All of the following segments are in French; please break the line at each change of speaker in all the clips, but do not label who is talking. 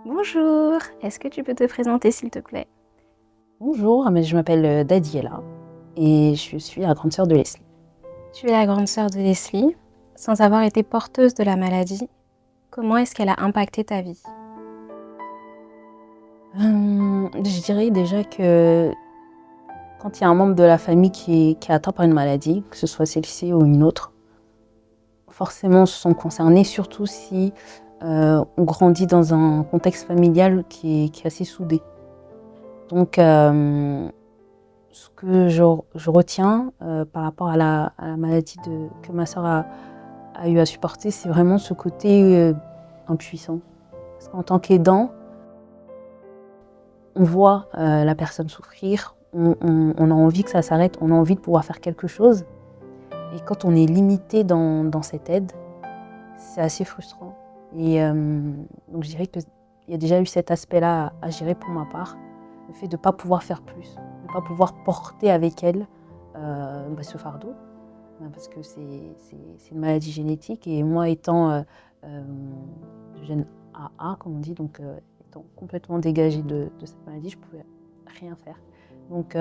Bonjour, est-ce que tu peux te présenter s'il te plaît?
Bonjour, mais je m'appelle Dadiela et je suis la grande sœur de Leslie.
Tu es la grande sœur de Leslie. Sans avoir été porteuse de la maladie, comment est-ce qu'elle a impacté ta vie?
Je dirais déjà que quand il y a un membre de la famille qui est atteint par une maladie, que ce soit celle-ci ou une autre, forcément on se sent concerné, surtout si on grandit dans un contexte familial qui est assez soudé. Donc, ce que je retiens par rapport à la maladie que ma sœur a eu à supporter, c'est vraiment ce côté impuissant. Parce qu'en tant qu'aidant, on voit la personne souffrir, on a envie que ça s'arrête, on a envie de pouvoir faire quelque chose. Et quand on est limité dans cette aide, c'est assez frustrant. Et donc je dirais qu'il y a déjà eu cet aspect-là à gérer pour ma part, le fait de ne pas pouvoir faire plus, de ne pas pouvoir porter avec elle ce fardeau, parce que c'est une maladie génétique. Et moi étant de gène AA, comme on dit, donc étant complètement dégagée de cette maladie, je ne pouvais rien faire. Donc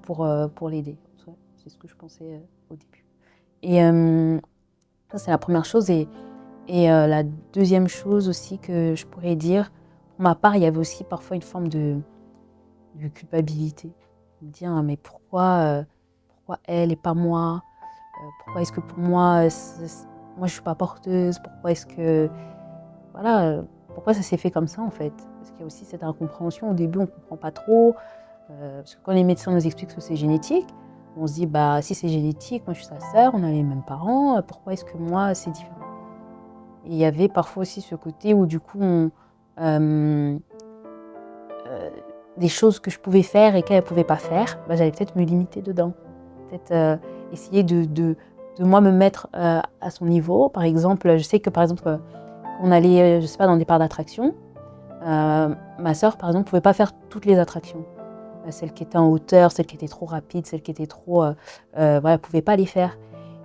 pour l'aider, ouais, c'est ce que je pensais au début. Et ça, c'est la première chose. Et la deuxième chose aussi que je pourrais dire, pour ma part, il y avait aussi parfois une forme de culpabilité. Me dire, ah, mais pourquoi elle et pas moi? Pourquoi est-ce que pour moi, moi je suis pas porteuse? Pourquoi est-ce que, voilà, pourquoi ça s'est fait comme ça en fait? Parce qu'il y a aussi cette incompréhension. Au début, on comprend pas trop. Parce que quand les médecins nous expliquent que c'est génétique, on se dit, bah si c'est génétique, moi je suis sa sœur, on a les mêmes parents, pourquoi est-ce que moi c'est différent? Et il y avait parfois aussi ce côté où du coup, des choses que je pouvais faire et qu'elle ne pouvait pas faire, bah, j'allais peut-être me limiter dedans. Peut-être essayer de moi me mettre à son niveau. Par exemple, je sais que par exemple, on allait, je sais pas, dans des parcs d'attractions, ma sœur, par exemple, ne pouvait pas faire toutes les attractions. Celles qui étaient en hauteur, celles qui étaient trop rapides, celles qui étaient trop... voilà, elle ne pouvait pas les faire.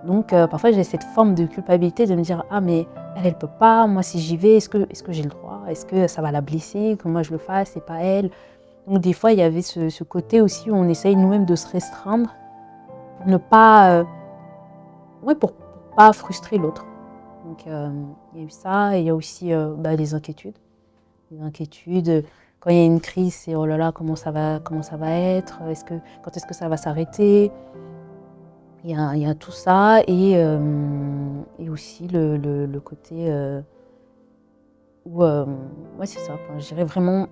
Donc, parfois, j'ai cette forme de culpabilité de me dire, ah, mais elle ne peut pas, moi, si j'y vais, est-ce que j'ai le droit? Est-ce que ça va la blesser, que moi je le fasse, et pas elle? Donc, des fois, il y avait ce côté aussi où on essaye nous-mêmes de se restreindre pour ne pas... ouais, pour pas frustrer l'autre. Donc, il y a eu ça, et il y a aussi les inquiétudes. Les inquiétudes, quand il y a une crise, c'est oh là là, comment ça va être, quand est-ce que ça va s'arrêter? Il y a tout ça, et aussi le côté où, ouais, c'est ça, enfin, je dirais vraiment,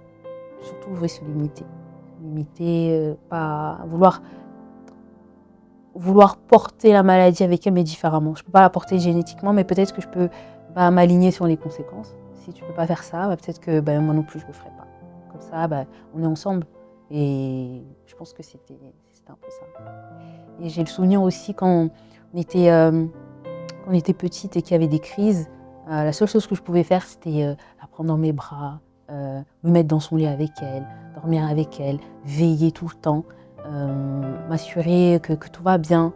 surtout, ouais, se limiter. Limiter, pas vouloir porter la maladie avec elle, mais différemment. Je ne peux pas la porter génétiquement, mais peut-être que je peux m'aligner sur les conséquences. Si tu ne peux pas faire ça, peut-être que moi non plus, je ne le ferai pas. Comme ça, on est ensemble. Et je pense que c'était un peu ça. Et j'ai le souvenir aussi quand on était petite et qu'il y avait des crises, la seule chose que je pouvais faire, c'était la prendre dans mes bras, me mettre dans son lit avec elle, dormir avec elle, veiller tout le temps, m'assurer que tout va bien.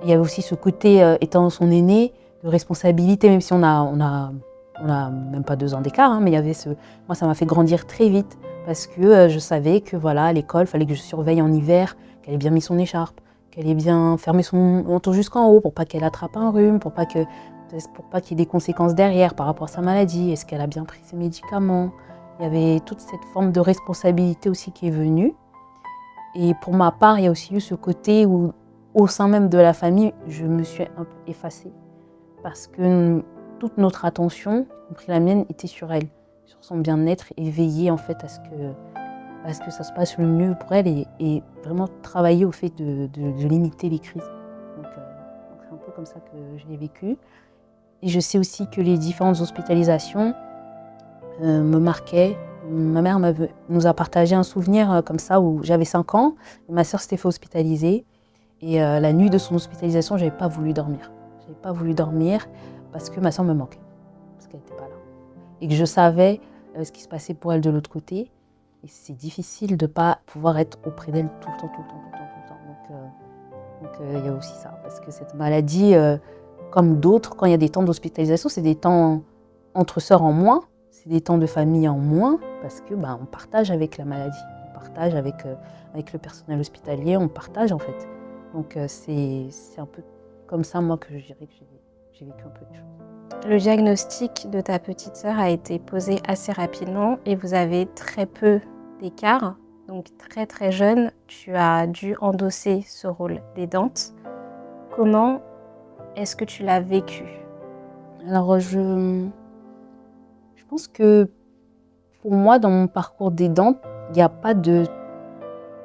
Et il y avait aussi ce côté, étant son aînée, de responsabilité, même si on a même pas 2 ans d'écart, hein, mais il y avait moi, ça m'a fait grandir très vite parce que je savais que voilà, à l'école, il fallait que je surveille en hiver, qu'elle ait bien mis son écharpe, qu'elle ait bien fermé son manteau jusqu'en haut pour pas qu'elle attrape un rhume, pour pas qu'il y ait des conséquences derrière par rapport à sa maladie. Est-ce qu'elle a bien pris ses médicaments? Il y avait toute cette forme de responsabilité aussi qui est venue. Et pour ma part, il y a aussi eu ce côté où, au sein même de la famille, je me suis un peu effacée. Parce que toute notre attention, y compris la mienne, était sur elle, sur son bien-être, et veiller en fait à ce que ça se passe le mieux pour elle, et vraiment travailler au fait de limiter les crises. Donc c'est un peu comme ça que je l'ai vécu. Et je sais aussi que les différentes hospitalisations me marquaient. Ma mère nous a partagé un souvenir comme ça où j'avais 5 ans, et ma sœur s'était fait hospitaliser. Et la nuit de son hospitalisation, je n'avais pas voulu dormir. Je n'avais pas voulu dormir parce que ma sœur me manquait, parce qu'elle n'était pas là. Et que je savais ce qui se passait pour elle de l'autre côté. Et c'est difficile de ne pas pouvoir être auprès d'elle tout le temps, tout le temps, tout le temps, tout le temps. Donc il y a aussi ça, parce que cette maladie, comme d'autres, quand il y a des temps d'hospitalisation, c'est des temps entre sœurs en moins. c'est des temps de famille en moins parce que on partage avec la maladie, on partage avec le personnel hospitalier, on partage en fait. Donc c'est un peu comme ça moi que je dirais que j'ai vécu un peu les choses.
Le diagnostic de ta petite sœur a été posé assez rapidement et vous avez très peu d'écart. Donc très très jeune, tu as dû endosser ce rôle d'aidante. Comment est-ce que tu l'as vécu?
Alors je pense que pour moi, dans mon parcours d'aidante, il n'y a pas de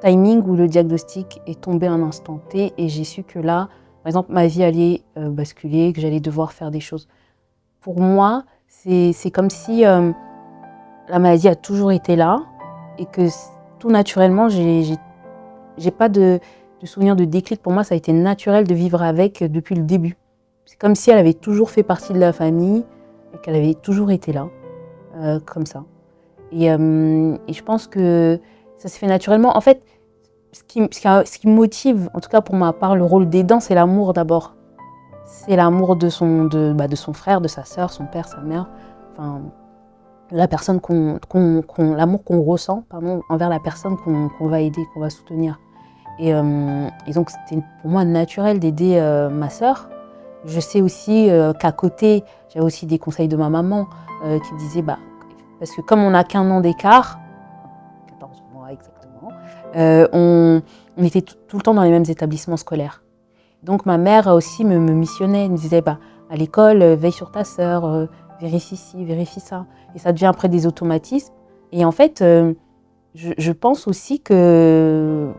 timing où le diagnostic est tombé à un instant T et j'ai su que là, par exemple, ma vie allait basculer, que j'allais devoir faire des choses. Pour moi, c'est comme si la maladie a toujours été là et que tout naturellement, j'ai pas de souvenir de déclic. Pour moi, ça a été naturel de vivre avec depuis le début. C'est comme si elle avait toujours fait partie de la famille et qu'elle avait toujours été là, comme ça. Et je pense que ça s'est fait naturellement. En fait, ce qui motive, en tout cas pour ma part, le rôle d'aidant, c'est l'amour d'abord. C'est l'amour de son frère, de sa sœur, son père, sa mère. Enfin, la personne l'amour qu'on ressent, envers la personne qu'on va aider, qu'on va soutenir. Et donc c'était pour moi naturel d'aider ma sœur. Je sais aussi qu'à côté, j'avais aussi des conseils de ma maman qui me disaient, parce que comme on n'a qu'un an d'écart, 14 mois exactement, on était tout le temps dans les mêmes établissements scolaires. Donc ma mère aussi me missionnait, elle me disait à l'école, veille sur ta sœur, vérifie ci, vérifie ça. Et ça devient après des automatismes. Et en fait, je pense aussi que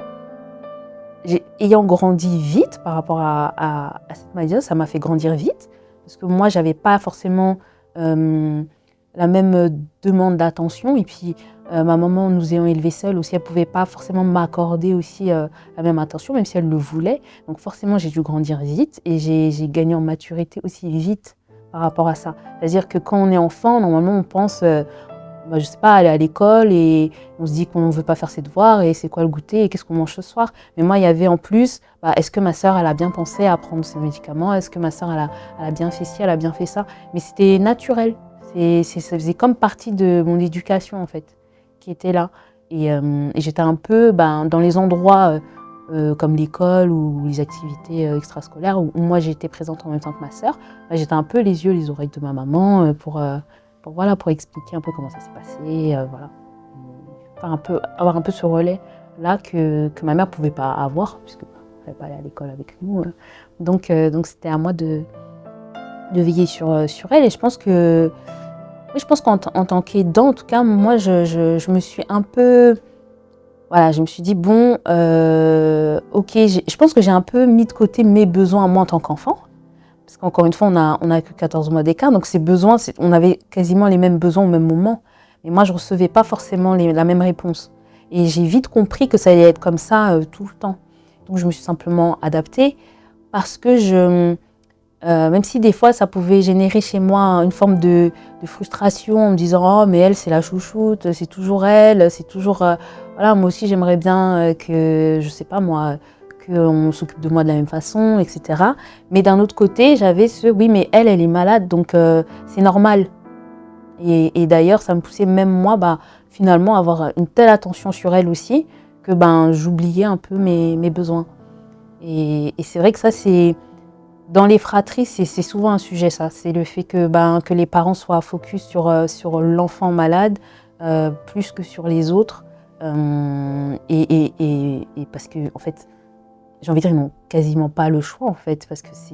ayant grandi vite par rapport à cette maladie, ça m'a fait grandir vite. Parce que moi, je n'avais pas forcément la même demande d'attention. Et puis, ma maman, nous ayant élevés seuls aussi, elle ne pouvait pas forcément m'accorder aussi la même attention, même si elle le voulait. Donc forcément, j'ai dû grandir vite et j'ai gagné en maturité aussi vite par rapport à ça. C'est-à-dire que quand on est enfant, normalement, on pense, je sais pas, aller à l'école et on se dit qu'on ne veut pas faire ses devoirs et c'est quoi le goûter et qu'est-ce qu'on mange ce soir. Mais moi, il y avait en plus, est-ce que ma sœur, elle a bien pensé à prendre ses médicaments? Est-ce que ma sœur, elle a bien fait ci, elle a bien fait ça? Mais c'était naturel. Ça faisait comme partie de mon éducation, en fait, qui était là. Et j'étais un peu dans les endroits comme l'école ou les activités extrascolaires où moi, j'étais présente en même temps que ma sœur. J'étais un peu les yeux, les oreilles de ma maman pour expliquer un peu comment ça s'est passé, voilà. Enfin, avoir un peu ce relais-là que ma mère ne pouvait pas avoir, puisqu'elle ne pouvait pas aller à l'école avec nous. Donc c'était à moi de veiller sur elle. Et je pense qu'en tant qu'aidant, en tout cas, moi, je me suis un peu... Voilà, je me suis dit, ok, je pense que j'ai un peu mis de côté mes besoins à moi en tant qu'enfant. Parce qu'encore une fois, on a que 14 mois d'écart, donc ces besoins, on avait quasiment les mêmes besoins au même moment. Mais moi, je ne recevais pas forcément la même réponse. Et j'ai vite compris que ça allait être comme ça tout le temps. Donc je me suis simplement adaptée parce que même si des fois, ça pouvait générer chez moi une forme de frustration en me disant « Oh, mais elle, c'est la chouchoute, c'est toujours elle, c'est toujours... voilà, moi aussi, j'aimerais bien que, je sais pas moi... qu'on s'occupe de moi de la même façon, etc. » Mais d'un autre côté, j'avais oui, mais elle est malade, donc c'est normal. Et d'ailleurs, ça me poussait même moi, finalement, à avoir une telle attention sur elle aussi, que j'oubliais un peu mes besoins. Et c'est vrai que ça, c'est... Dans les fratries, c'est souvent un sujet, ça. C'est le fait que les parents soient focus sur l'enfant malade, plus que sur les autres. Et parce que, en fait, j'ai envie de dire, ils n'ont quasiment pas le choix, en fait, parce que c'est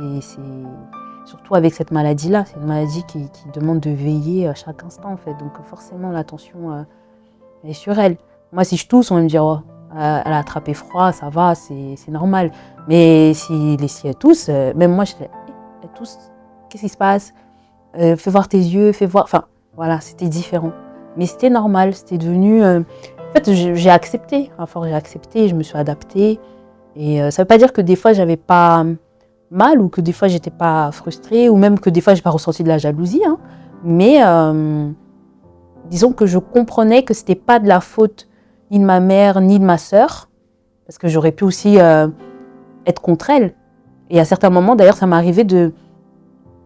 surtout avec cette maladie-là, c'est une maladie qui demande de veiller à chaque instant, en fait. Donc forcément, l'attention est sur elle. Moi, si je tousse, on va me dire, oh, elle a attrapé froid, ça va, c'est normal. Mais si elle tousse, même moi, je dis, elle tousse, qu'est-ce qui se passe? Fais voir tes yeux, fais voir... Enfin, voilà, c'était différent. Mais c'était normal, c'était devenu... En fait, j'ai accepté. Enfin, j'ai accepté, je me suis adaptée. Et ça ne veut pas dire que des fois, j'avais pas mal ou que des fois, j'étais pas frustrée ou même que des fois, j'ai pas ressenti de la jalousie. Hein. Mais disons que je comprenais que c'était pas de la faute ni de ma mère ni de ma sœur parce que j'aurais pu aussi être contre elle. Et à certains moments, d'ailleurs, ça m'est arrivé de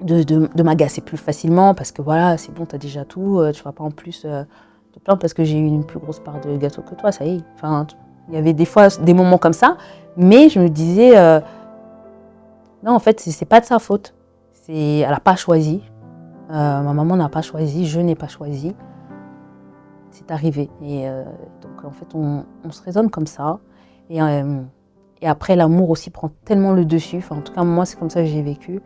de m'agacer plus facilement parce que voilà, c'est bon, t'as déjà tout, tu vas pas en plus te plaindre parce que j'ai eu une plus grosse part de gâteau que toi, ça y est. Enfin, il y avait des fois des moments comme ça, mais je me disais, non, en fait, c'est pas de sa faute. Elle n'a pas choisi. Ma maman n'a pas choisi, je n'ai pas choisi. C'est arrivé. Et donc, en fait, on se raisonne comme ça. Et après, l'amour aussi prend tellement le dessus. Enfin, en tout cas, moi, c'est comme ça que j'ai vécu.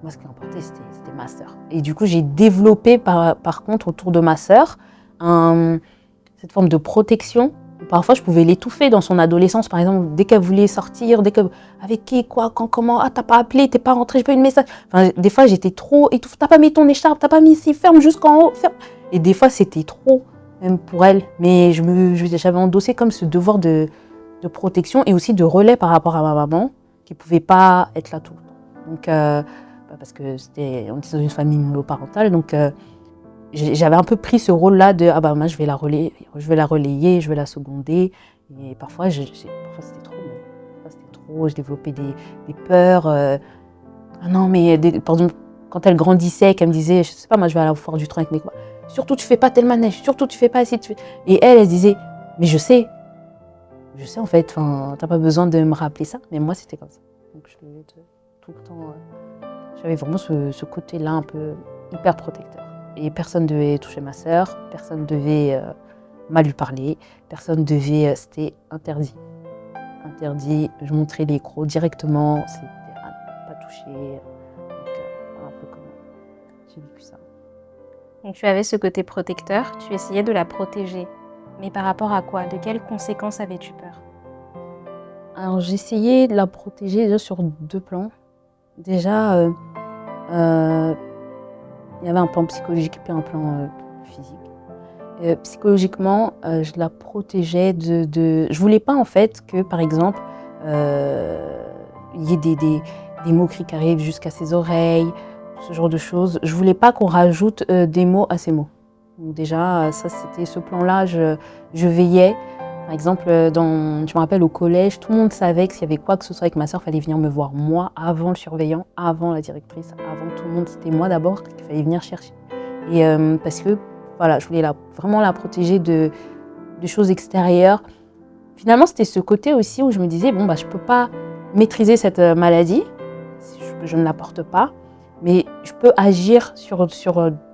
Moi, ce qui importait, c'était ma sœur. Et du coup, j'ai développé, par contre, autour de ma sœur, cette forme de protection. Parfois, je pouvais l'étouffer dans son adolescence, par exemple, dès qu'elle voulait sortir, avec qui, quoi, quand, comment, ah, t'as pas appelé, t'es pas rentré, j'ai pas eu de message. Enfin, des fois, j'étais trop étouffée, t'as pas mis ton écharpe, t'as pas mis ici, ferme jusqu'en haut, ferme. Et des fois, c'était trop, même pour elle. Mais j'avais endossé comme ce devoir de protection et aussi de relais par rapport à ma maman, qui pouvait pas être là tout le temps. Donc, parce que on était dans une famille monoparentale, donc j'avais un peu pris ce rôle-là de moi je vais la relayer, je vais la seconder. Et parfois, parfois c'était trop. Je développais des peurs. Ah non, mais par exemple, quand elle grandissait, qu'elle me disait, je sais pas, moi je vais à la foire du train avec mes copains. Surtout tu fais pas tel manège, surtout tu fais pas ci. Et elle se disait, mais je sais en fait, t'as pas besoin de me rappeler ça. Mais moi c'était comme ça. Donc je devais être tout le temps. J'avais vraiment ce côté-là un peu hyper protecteur. Et personne ne devait toucher ma sœur, personne ne devait mal lui parler, personne ne devait... c'était interdit. Interdit, je montrais les crocs directement, c'était à ne pas toucher. Donc, voilà un peu comment j'ai vécu ça.
Donc tu avais ce côté protecteur, tu essayais de la protéger. Mais par rapport à quoi? De quelles conséquences avais-tu peur?
Alors j'essayais de la protéger déjà sur 2 plans. Déjà, il y avait un plan psychologique et un plan physique. Psychologiquement, je la protégeais je voulais pas en fait que, par exemple, il y ait des mots-cris qui arrivent jusqu'à ses oreilles, ce genre de choses. Je voulais pas qu'on rajoute des mots à ces mots. Donc déjà, ça c'était ce plan-là, je veillais. Par exemple, je me rappelle au collège, tout le monde savait que s'il y avait quoi que ce soit avec ma sœur, il fallait venir me voir moi, avant le surveillant, avant la directrice, avant tout le monde. C'était moi d'abord qu'il fallait venir chercher. Et parce que voilà, je voulais vraiment la protéger de choses extérieures. Finalement, c'était ce côté aussi où je me disais, bon, je ne peux pas maîtriser cette maladie, je ne la porte pas, mais je peux agir sur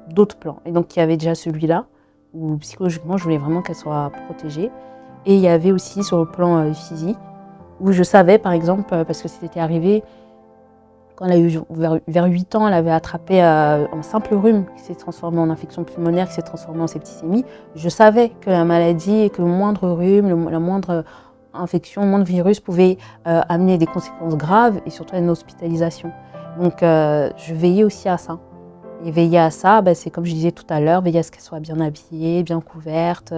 d'autres plans. Et donc, il y avait déjà celui-là, où psychologiquement, je voulais vraiment qu'elle soit protégée. Et il y avait aussi sur le plan physique, où je savais, par exemple, parce que c'était arrivé, quand elle a eu vers 8 ans, elle avait attrapé un simple rhume qui s'est transformé en infection pulmonaire, qui s'est transformé en septicémie. Je savais que la maladie et que le moindre rhume, la moindre infection, le moindre virus pouvait amener des conséquences graves et surtout une hospitalisation. Donc je veillais aussi à ça. Et veiller à ça, c'est comme je disais tout à l'heure, veiller à ce qu'elle soit bien habillée, bien couverte.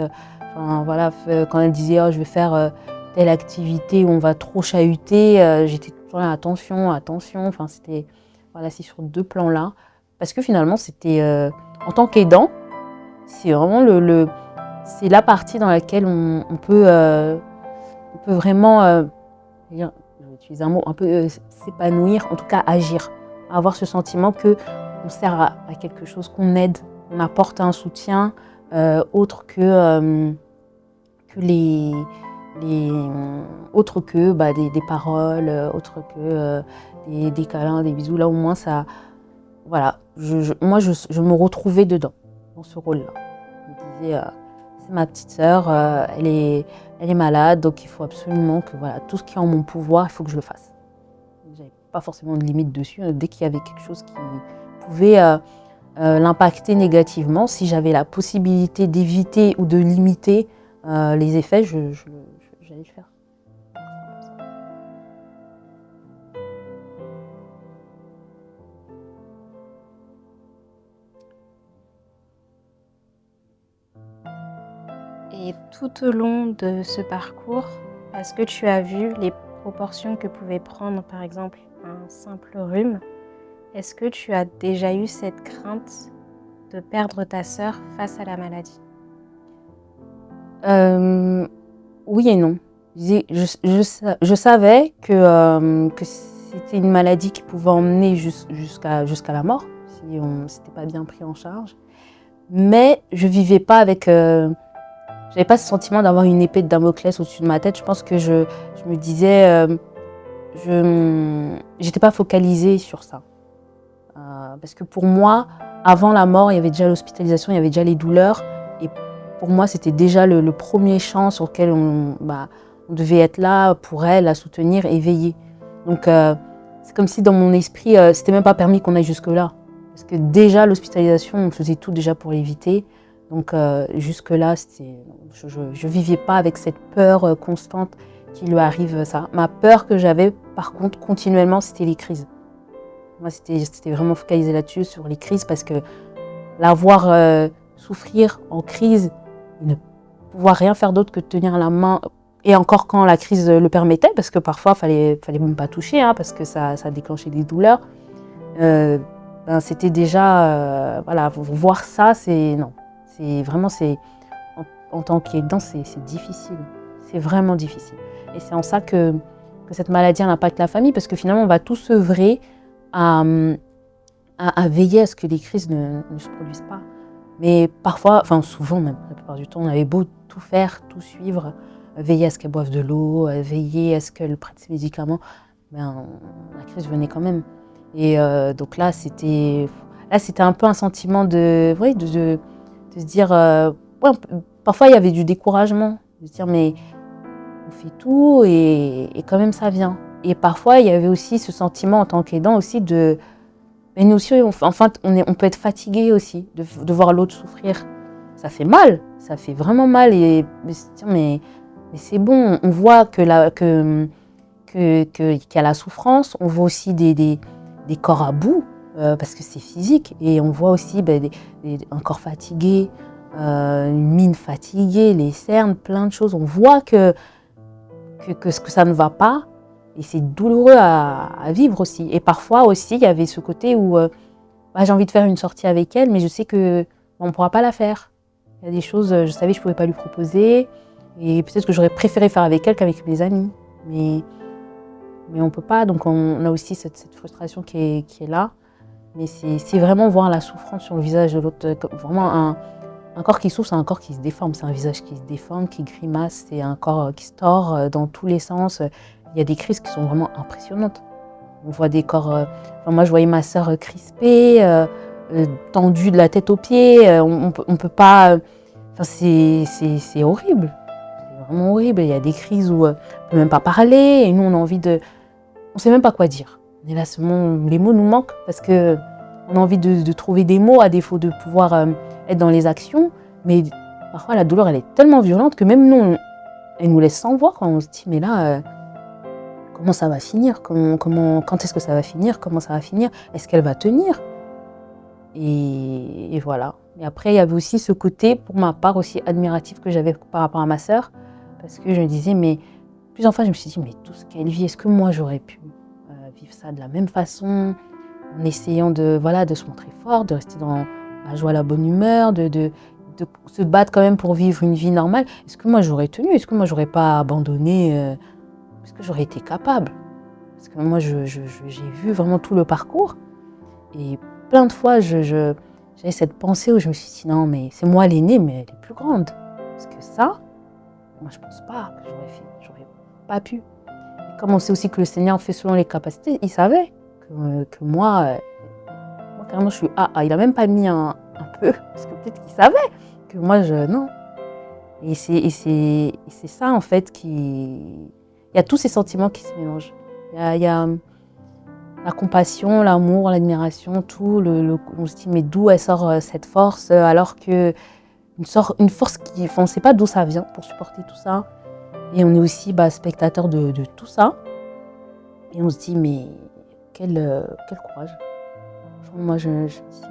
Voilà, quand elle disait je vais faire telle activité où on va trop chahuter, j'étais tout le temps là, attention. Enfin, c'était voilà, c'est sur 2 plans-là. Parce que finalement, c'était en tant qu'aidant, c'est vraiment c'est la partie dans laquelle on peut vraiment, je vais utiliser un mot, un peu s'épanouir, en tout cas agir, avoir ce sentiment que on sert à quelque chose, qu'on aide, on apporte un soutien autre que autre que des paroles, autre que des câlins, des bisous. Là au moins ça, voilà, moi je me retrouvais dedans, dans ce rôle-là. Je me disais, c'est ma petite sœur, elle est malade, donc il faut absolument que voilà, tout ce qui est en mon pouvoir, il faut que je le fasse. J'avais pas forcément de limite dessus. Dès qu'il y avait quelque chose qui pouvait l'impacter négativement, si j'avais la possibilité d'éviter ou de limiter les effets, j'allais le faire.
Et tout au long de ce parcours, est-ce que tu as vu les proportions que pouvait prendre, par exemple, un simple rhume? Est-ce que tu as déjà eu cette crainte de perdre ta sœur face à la maladie?
Oui et non. Je savais que c'était une maladie qui pouvait emmener jusqu'à la mort, si on ne s'était pas bien pris en charge. Mais je vivais pas avec... j'avais pas ce sentiment d'avoir une épée de Damoclès au-dessus de ma tête. Je pense que je me disais... je n'étais pas focalisée sur ça. Parce que pour moi, avant la mort, il y avait déjà l'hospitalisation, il y avait déjà les douleurs. Et pour moi, c'était déjà le premier champ sur lequel on devait être là pour elle, la soutenir et veiller. Donc, c'est comme si dans mon esprit, c'était même pas permis qu'on aille jusque-là. Parce que déjà, l'hospitalisation, on faisait tout déjà pour l'éviter. Donc, jusque-là, je vivais pas avec cette peur constante qu'il lui arrive ça. Ma peur que j'avais, par contre, continuellement, c'était les crises. Moi, c'était vraiment focalisé là-dessus, sur les crises, parce que la voir souffrir en crise, et ne pouvoir rien faire d'autre que de tenir la main, et encore quand la crise le permettait, parce que parfois, il fallait même pas toucher, hein, parce que ça déclenchait des douleurs. C'était déjà, voilà, voir ça, non. C'est vraiment, en tant qu'aidant, c'est difficile. C'est vraiment difficile. Et c'est en ça que cette maladie impacte la famille, parce que finalement, on va tous œuvrer à veiller à ce que les crises ne se produisent pas. Mais parfois, enfin souvent même, la plupart du temps, on avait beau tout faire, tout suivre, veiller à ce qu'elle boive de l'eau, veiller à ce qu'elle prenne ses médicaments, la crise venait quand même. Et donc là, c'était un peu un sentiment de se dire... ouais, parfois, il y avait du découragement, de se dire mais on fait tout et quand même ça vient. Et parfois, il y avait aussi ce sentiment en tant qu'aidant aussi de... Mais nous aussi, on peut être fatigué aussi de voir l'autre souffrir. Ça fait mal, ça fait vraiment mal. Mais c'est bon, on voit qu'il y a la souffrance, on voit aussi des corps à bout, parce que c'est physique. Et on voit aussi un corps fatigué, une mine fatiguée, les cernes, plein de choses. On voit que ça ne va pas. Et c'est douloureux à vivre aussi. Et parfois aussi, il y avait ce côté où j'ai envie de faire une sortie avec elle, mais je sais qu'on ne pourra pas la faire. Il y a des choses, je savais que je ne pouvais pas lui proposer. Et peut-être que j'aurais préféré faire avec elle qu'avec mes amis. Mais on ne peut pas. Donc on a aussi cette frustration qui est là. Mais c'est vraiment voir la souffrance sur le visage de l'autre. Vraiment un corps qui souffre, c'est un corps qui se déforme. C'est un visage qui se déforme, qui grimace. C'est un corps qui se tord dans tous les sens. Il y a des crises qui sont vraiment impressionnantes. On voit des corps... moi, je voyais ma sœur crispée, tendue de la tête aux pieds. On peut pas... c'est horrible. C'est vraiment horrible. Il y a des crises où on ne peut même pas parler. Et nous, on a envie de... On ne sait même pas quoi dire. Et là, les mots nous manquent parce qu'on a envie de trouver des mots à défaut de pouvoir être dans les actions. Mais parfois, la douleur, elle est tellement violente que même nous, elle nous laisse sans voix quand on se dit, mais là... comment ça va finir? Quand est-ce que ça va finir? Comment ça va finir? Est-ce qu'elle va tenir? Et voilà. Et après, il y avait aussi ce côté, pour ma part, aussi admiratif que j'avais par rapport à ma sœur. Parce que je me disais, mais plusieurs fois, je me suis dit, mais tout ce qu'elle vit, est-ce que moi, j'aurais pu vivre ça de la même façon, en essayant de se montrer forte, de rester dans la joie, la bonne humeur, de se battre quand même pour vivre une vie normale. Est-ce que moi, j'aurais tenu? Est-ce que moi, j'aurais pas abandonné? Est-ce que j'aurais été capable? Parce que moi, j'ai vu vraiment tout le parcours. Et plein de fois, j'avais cette pensée où je me suis dit, non, mais c'est moi l'aînée, mais elle est plus grande. Parce que ça, moi, je pense pas que j'aurais fait. J'aurais pas pu. Et comme on sait aussi que le Seigneur fait selon les capacités, il savait que moi, carrément, je suis il a même pas mis un peu, parce que peut-être qu'il savait que moi, non. Et c'est ça, en fait, il y a tous ces sentiments qui se mélangent. Il y a la compassion, l'amour, l'admiration, tout. On se dit, mais d'où elle sort cette force, alors que une force on ne sait pas d'où ça vient pour supporter tout ça. Et on est aussi spectateur de tout ça. Et on se dit, mais quel courage. Franchement, moi, je me dis, mais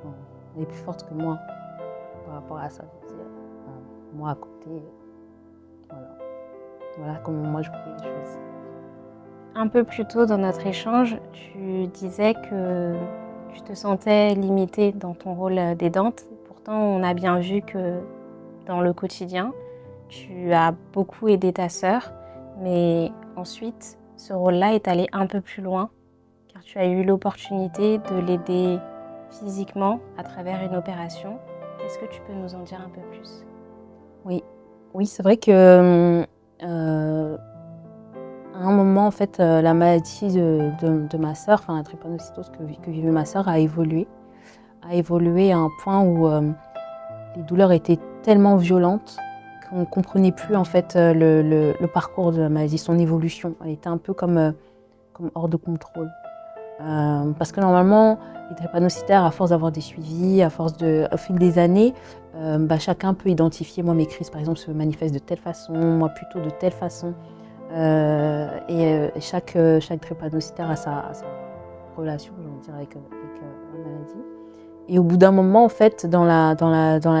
non, elle est plus forte que moi par rapport à ça. Je veux dire, moi, à côté, voilà comment moi je voyais les choses.
Un peu plus tôt dans notre échange, tu disais que tu te sentais limitée dans ton rôle d'aidante. Pourtant, on a bien vu que dans le quotidien, tu as beaucoup aidé ta sœur. Mais ensuite, ce rôle-là est allé un peu plus loin, car tu as eu l'opportunité de l'aider physiquement à travers une opération. Est-ce que tu peux nous en dire un peu plus?
Oui, oui, c'est vrai que, à un moment, en fait, la maladie de ma sœur, enfin la drépanocytose que vivait ma sœur a évolué à un point où, les douleurs étaient tellement violentes qu'on ne comprenait plus, en fait, le parcours de la maladie, son évolution. Elle était un peu comme hors de contrôle. Parce que normalement, les drépanocytaires, à force d'avoir des suivis, au fil des années, chacun peut identifier, moi mes crises par exemple se manifestent de telle façon, moi plutôt de telle façon. Chaque drépanocytaire a sa relation, j'ai envie de dire, avec la maladie. Et au bout d'un moment, en fait, dans la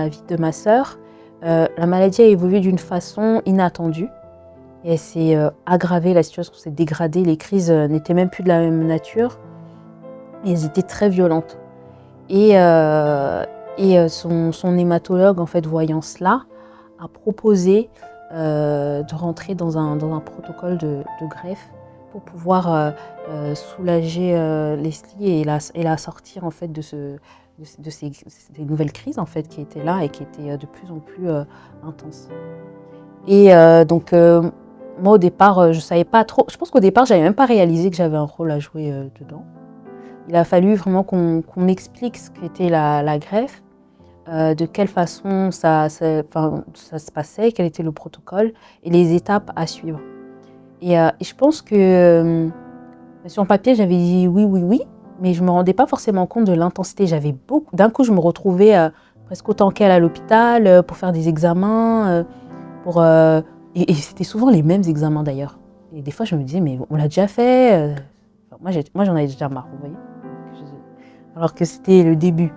vie de ma sœur, la maladie a évolué d'une façon inattendue. Et elle s'est aggravée, la situation s'est dégradée, les crises n'étaient même plus de la même nature. Et elles étaient très violentes. Son hématologue, en fait, voyant cela, a proposé de rentrer dans un protocole de greffe pour pouvoir soulager Leslie et la sortir, en fait, de ces nouvelles crises, en fait, qui étaient là et qui étaient de plus en plus intenses. Moi, au départ, je savais pas trop. Je pense qu'au départ, j'avais même pas réalisé que j'avais un rôle à jouer dedans. Il a fallu vraiment qu'on m'explique ce qu'était la greffe, de quelle façon ça se passait, quel était le protocole et les étapes à suivre. Et je pense que sur le papier, j'avais dit oui, oui, oui, mais je ne me rendais pas forcément compte de l'intensité. D'un coup, je me retrouvais presque autant qu'elle à l'hôpital pour faire des examens, et c'était souvent les mêmes examens d'ailleurs. Et des fois, je me disais, mais on l'a déjà fait. Moi, j'en avais déjà marre, vous voyez. Alors que c'était le début.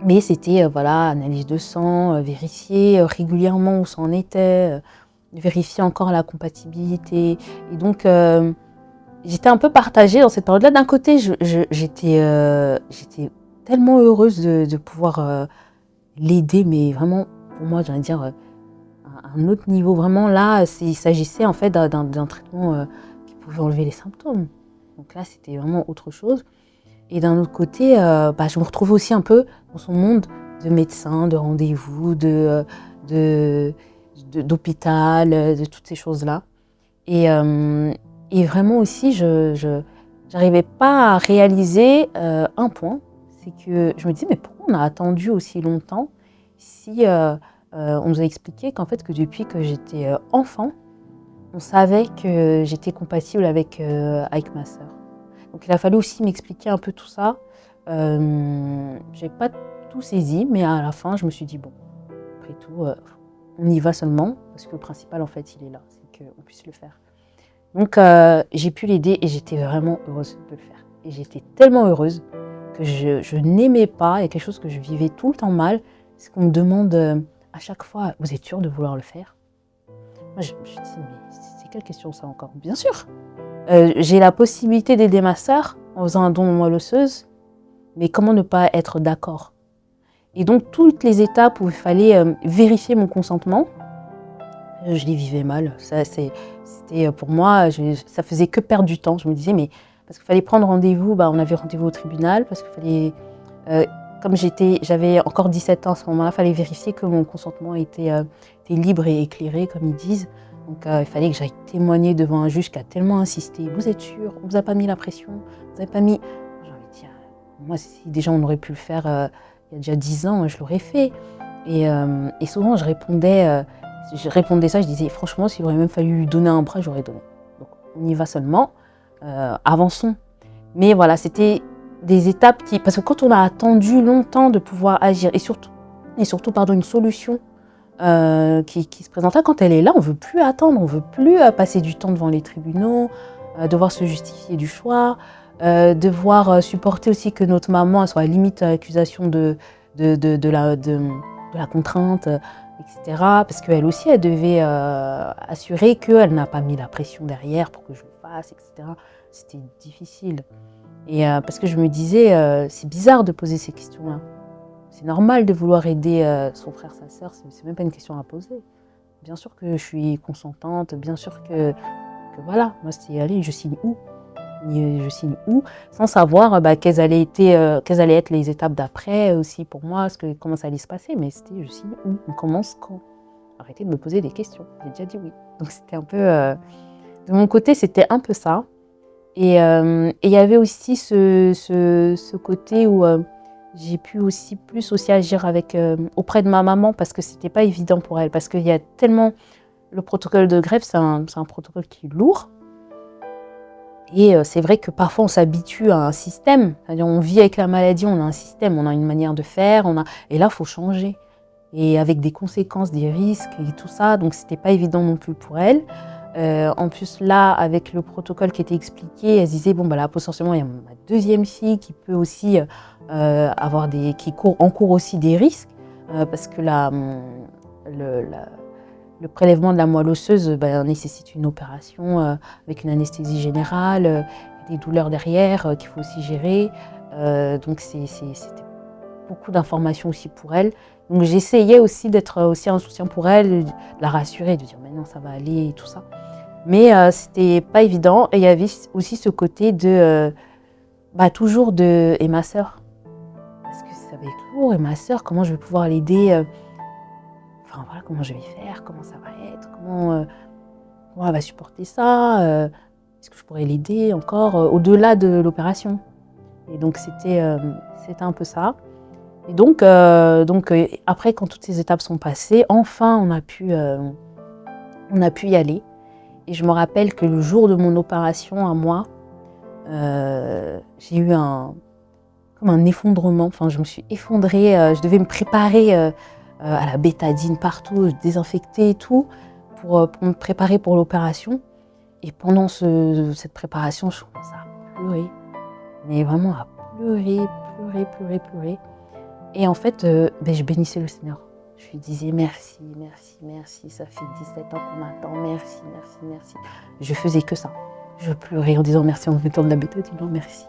Mais c'était, voilà, analyse de sang, vérifier régulièrement où ça en était, vérifier encore la compatibilité. Et donc, j'étais un peu partagée dans cette période-là. D'un côté, j'étais tellement heureuse de pouvoir l'aider, mais vraiment, pour moi, j'ai envie de dire, à un autre niveau. Vraiment, là, il s'agissait en fait d'un traitement qui pouvait enlever les symptômes. Donc là, c'était vraiment autre chose. Et d'un autre côté, je me retrouvais aussi un peu dans son monde de médecin, de rendez-vous, d'hôpital, de toutes ces choses-là. Et vraiment aussi, je n'arrivais pas à réaliser un point, c'est que je me disais, mais pourquoi on a attendu aussi longtemps si on nous a expliqué qu'en fait, que depuis que j'étais enfant, on savait que j'étais compatible avec ma sœur. Donc il a fallu aussi m'expliquer un peu tout ça. J'ai pas tout saisi, mais à la fin, je me suis dit, bon, après tout, on y va seulement, parce que le principal, en fait, il est là, c'est qu'on puisse le faire. Donc j'ai pu l'aider et j'étais vraiment heureuse de le faire. Et j'étais tellement heureuse que je n'aimais pas, il y a quelque chose que je vivais tout le temps mal, c'est qu'on me demande à chaque fois, vous êtes sûre de vouloir le faire? Moi, je me suis dit, mais c'est quelle question ça encore? Bien sûr, j'ai la possibilité d'aider ma sœur en faisant un don de moelle osseuse, mais comment ne pas être d'accord? Et donc, toutes les étapes où il fallait vérifier mon consentement, je les vivais mal. C'était pour moi, ça faisait que perdre du temps. Je me disais, mais parce qu'il fallait prendre rendez-vous, on avait rendez-vous au tribunal, parce qu'il fallait, comme j'avais encore 17 ans à ce moment-là, il fallait vérifier que mon consentement était libre et éclairé, comme ils disent. Donc il fallait que j'aille témoigner devant un juge qui a tellement insisté. Vous êtes sûr? On ne vous a pas mis la pression? Vous n'avez pas mis... J'ai envie de dire, moi, si déjà on aurait pu le faire il y a déjà 10 ans, je l'aurais fait. Et souvent, je répondais ça, je disais, franchement, s'il aurait même fallu lui donner un bras, j'aurais donné. Donc on y va seulement, avançons. Mais voilà, c'était des étapes parce que quand on a attendu longtemps de pouvoir agir, et surtout une solution qui se présenta, quand elle est là, on ne veut plus attendre, on ne veut plus passer du temps devant les tribunaux, devoir se justifier du choix, devoir supporter aussi que notre maman soit à la limite à l'accusation de la contrainte, etc. Parce qu'elle aussi, elle devait assurer qu'elle n'a pas mis la pression derrière pour que je le fasse, etc. C'était difficile. Et parce que je me disais, c'est bizarre de poser ces questions-là. C'est normal de vouloir aider son frère, sa sœur, c'est même pas une question à poser. Bien sûr que je suis consentante, bien sûr que Donc voilà, moi c'était allez, je signe où? Je signe où? Sans savoir quelles allaient être les étapes d'après aussi pour moi, comment ça allait se passer. Mais c'était je signe où? On commence quand? Arrêtez de me poser des questions. J'ai déjà dit oui. Donc c'était un peu... de mon côté, c'était un peu ça. Et il y avait aussi ce côté où j'ai pu aussi plus aussi agir auprès de ma maman parce que c'était pas évident pour elle. Parce qu'il y a tellement... Le protocole de greffe, c'est un protocole qui est lourd. Et c'est vrai que parfois on s'habitue à un système. C'est-à-dire on vit avec la maladie, on a un système, on a une manière de faire. Et là, il faut changer. Et avec des conséquences, des risques et tout ça. Donc c'était pas évident non plus pour elle. En plus là, avec le protocole qui était expliqué, elle se disait bon là potentiellement il y a ma deuxième fille qui peut aussi qui encourt aussi des risques parce que le prélèvement de la moelle osseuse nécessite une opération avec une anesthésie générale, des douleurs derrière qu'il faut aussi gérer. Donc c'était beaucoup d'informations aussi pour elle. Donc j'essayais aussi d'être aussi un soutien pour elle, de la rassurer, de dire mais non ça va aller et tout ça. Mais c'était pas évident et il y avait aussi ce côté de toujours de et ma sœur. Parce que ça va être lourd et ma sœur, comment je vais pouvoir l'aider enfin voilà, comment je vais faire, comment ça va être, comment elle va supporter ça, est-ce que je pourrais l'aider encore au-delà de l'opération. Et donc c'était un peu ça. Et donc après, quand toutes ces étapes sont passées, enfin on a pu y aller. Et je me rappelle que le jour de mon opération à moi, j'ai eu comme un effondrement. Enfin, je me suis effondrée. Je devais me préparer à la bétadine partout, désinfecter et tout, pour me préparer pour l'opération. Et pendant cette préparation, je commençais à pleurer. Mais vraiment à pleurer. Et en fait, je bénissais le Seigneur. Je lui disais merci, ça fait 17 ans qu'on attend, merci. Je faisais que ça. Je pleurais en disant merci, en mettant de la bétadine, non, merci.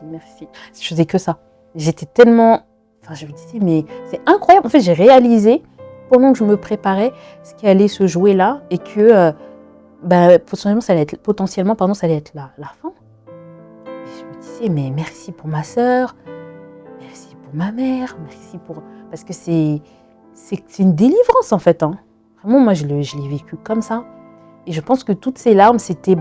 Je faisais que ça. J'étais tellement... Enfin, je me disais, mais c'est incroyable. En fait, j'ai réalisé, pendant que je me préparais, ce qui allait se jouer là, et que potentiellement, ça allait être la fin. Et je me disais, mais merci pour ma sœur, merci pour ma mère, merci pour... Parce que c'est une délivrance en fait. Hein. Vraiment, moi, je l'ai vécu comme ça. Et je pense que toutes ces larmes, c'était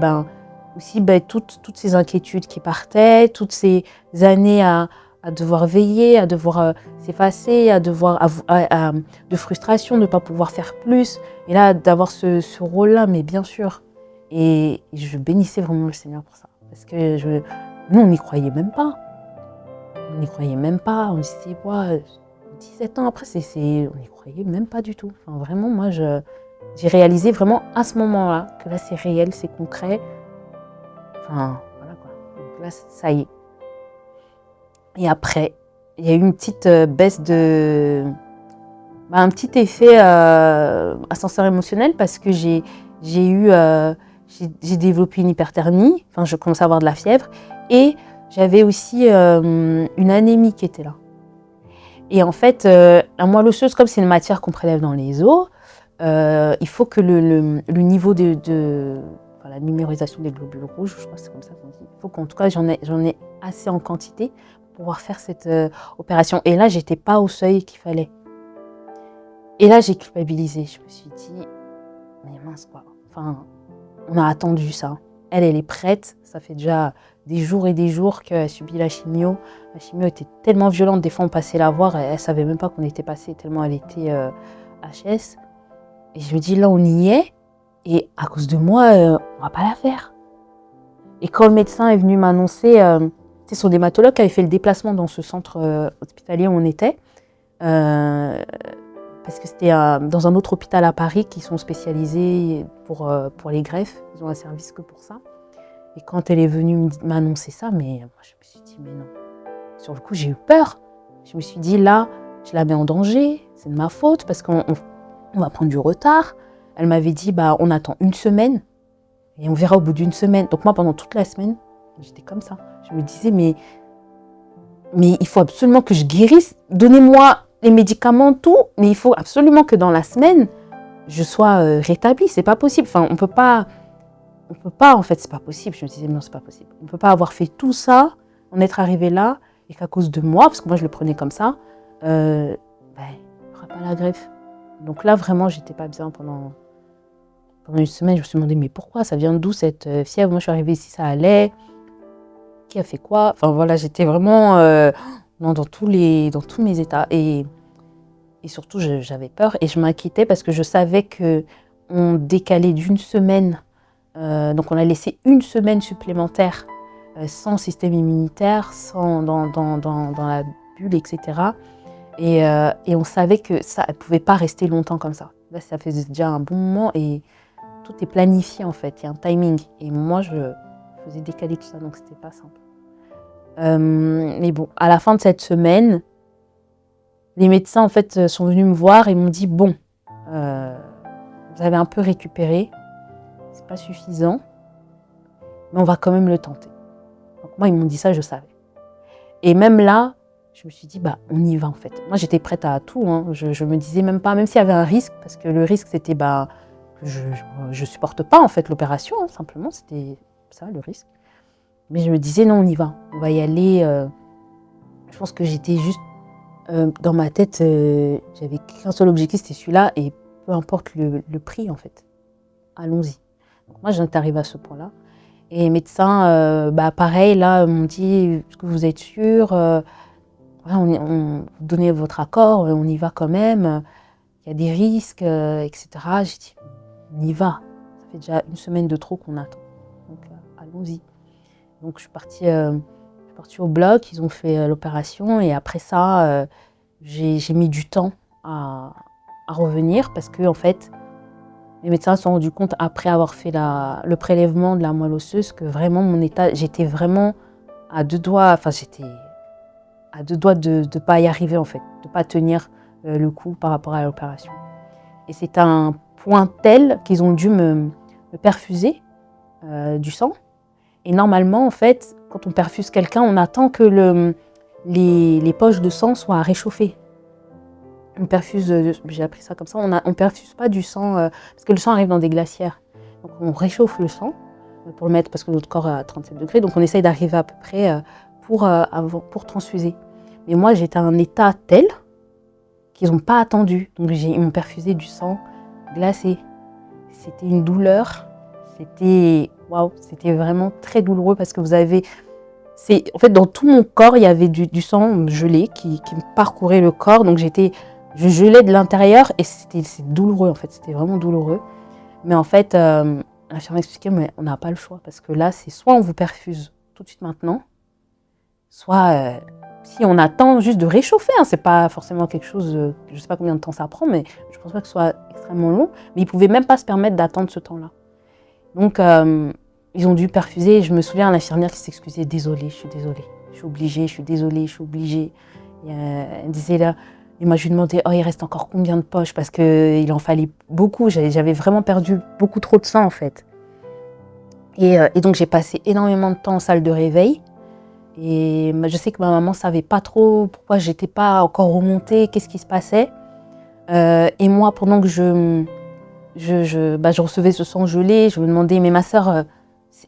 aussi toutes ces inquiétudes qui partaient, toutes ces années à devoir veiller, à devoir s'effacer, de frustration, de ne pas pouvoir faire plus. Et là, d'avoir ce rôle-là, mais bien sûr. Et je bénissais vraiment le Seigneur pour ça. Parce que nous, on n'y croyait même pas. On se disait, 17 ans après, on n'y croyait même pas du tout. Enfin, vraiment, moi, j'ai réalisé vraiment à ce moment-là que là, c'est réel, c'est concret. Enfin, voilà quoi. Donc là, ça y est. Et après, il y a eu une petite baisse un petit effet ascenseur émotionnel parce que j'ai développé une hyperthermie. Enfin, je commençais à avoir de la fièvre et j'avais aussi une anémie qui était là. Et en fait, la moelle osseuse, comme c'est une matière qu'on prélève dans les os, il faut que le niveau la numérisation des globules rouges, je crois que c'est comme ça qu'on dit, il faut qu'en tout cas j'en ai assez en quantité pour pouvoir faire cette opération. Et là, j'étais pas au seuil qu'il fallait. Et là, j'ai culpabilisé. Je me suis dit, mais mince quoi. Enfin, on a attendu ça. Elle est prête. Ça fait déjà des jours et des jours qu'elle subit la chimio. La chimio était tellement violente. Des fois, on passait la voir. Elle savait même pas qu'on était passé tellement elle était HS. Et je me dis, là, on y est. Et à cause de moi, on va pas la faire. Et quand le médecin est venu m'annoncer, c'est son dématologue qui avait fait le déplacement dans ce centre hospitalier où on était. Parce que c'était dans un autre hôpital à Paris qui sont spécialisés pour les greffes. Ils ont un service que pour ça. Et quand elle est venue m'annoncer ça, mais moi, je me suis dit, mais non. Sur le coup, j'ai eu peur. Je me suis dit, là, je la mets en danger. C'est de ma faute parce qu'on va prendre du retard. Elle m'avait dit, on attend une semaine et on verra au bout d'une semaine. Donc moi, pendant toute la semaine, j'étais comme ça. Je me disais, mais il faut absolument que je guérisse. Donnez-moi les médicaments, tout, mais il faut absolument que dans la semaine, je sois rétablie. C'est pas possible. Enfin, on peut pas on peut pas, en fait, c'est pas possible. Je me disais, non, c'est pas possible. On peut pas avoir fait tout ça, en être arrivé là, et qu'à cause de moi, parce que moi, je le prenais comme ça, il n'y aura pas la greffe. Donc là, vraiment, j'étais pas bien pendant une semaine. Je me suis demandé, mais pourquoi? Ça vient d'où cette fièvre? Moi, je suis arrivée ici, ça allait. Qui a fait quoi? Enfin, voilà, j'étais vraiment dans tous mes états. Et surtout, j'avais peur et je m'inquiétais parce que je savais qu'on décalait d'une semaine. Donc, on a laissé une semaine supplémentaire sans système immunitaire, sans dans la bulle, etc. Et on savait que ça ne pouvait pas rester longtemps comme ça. Là, ça faisait déjà un bon moment et tout est planifié en fait. Il y a un timing. Et moi, je faisais décaler tout ça, donc c'était pas simple. Mais bon, à la fin de cette semaine, les médecins en fait sont venus me voir et m'ont dit bon, vous avez un peu récupéré, c'est pas suffisant, mais on va quand même le tenter. Donc moi ils m'ont dit ça, je savais. Et même là, je me suis dit bah on y va en fait. Moi j'étais prête à tout, hein. Je me disais même pas, même s'il y avait un risque, parce que le risque c'était que je supporte pas en fait l'opération, hein, simplement c'était ça le risque. Mais je me disais non on y va y aller. Je pense que j'étais juste dans ma tête, j'avais qu'un seul objectif, c'était celui-là, et peu importe le prix en fait, allons-y. Donc moi j'en étais arrivée à ce point-là. Et les médecins, pareil, là, m'ont dit, est-ce que vous êtes sûr? On donnez votre accord, on y va quand même, il y a des risques, etc. J'ai dit, on y va, ça fait déjà une semaine de trop qu'on attend, donc allons-y. Donc je suis partie au bloc, ils ont fait l'opération, et après ça, j'ai mis du temps à revenir parce que en fait, les médecins se sont rendus compte après avoir fait le prélèvement de la moelle osseuse que vraiment mon état, j'étais vraiment à deux doigts, de ne pas y arriver en fait, de ne pas tenir le coup par rapport à l'opération. Et c'est un point tel qu'ils ont dû me perfuser du sang. Et normalement, en fait, quand on perfuse quelqu'un, on attend que les poches de sang soient réchauffées. On perfuse, j'ai appris ça comme ça, on perfuse pas du sang, parce que le sang arrive dans des glacières. Donc on réchauffe le sang pour le mettre, parce que notre corps est à 37 degrés, donc on essaye d'arriver à peu près pour transfuser. Mais moi, j'étais à un état tel qu'ils n'ont pas attendu. Donc ils m'ont perfusé du sang glacé. C'était une douleur, c'était vraiment très douloureux parce que en fait, dans tout mon corps, il y avait du sang gelé qui me parcourait le corps. Donc je gelais de l'intérieur et c'est douloureux en fait, c'était vraiment douloureux. Mais en fait, l'infirmière m'expliquait, mais on n'a pas le choix parce que là, c'est soit on vous perfuse tout de suite maintenant, soit si on attend juste de réchauffer, hein, c'est pas forcément quelque chose, je sais pas combien de temps ça prend, mais je pense pas que ce soit extrêmement long. Mais ils pouvaient même pas se permettre d'attendre ce temps-là. Donc ils ont dû perfuser. Et je me souviens à l'infirmière qui s'excusait, désolée, je suis désolée, je suis obligée, je suis désolée, je suis obligée. Et, elle disait là. Et moi, je lui demandais, il reste encore combien de poches? Parce qu'il en fallait beaucoup. J'avais vraiment perdu beaucoup trop de sang, en fait. Et donc, j'ai passé énormément de temps en salle de réveil. Et je sais que ma maman ne savait pas trop pourquoi je n'étais pas encore remontée, qu'est-ce qui se passait. Et moi, pendant que je recevais ce sang gelé, je me demandais, mais ma sœur,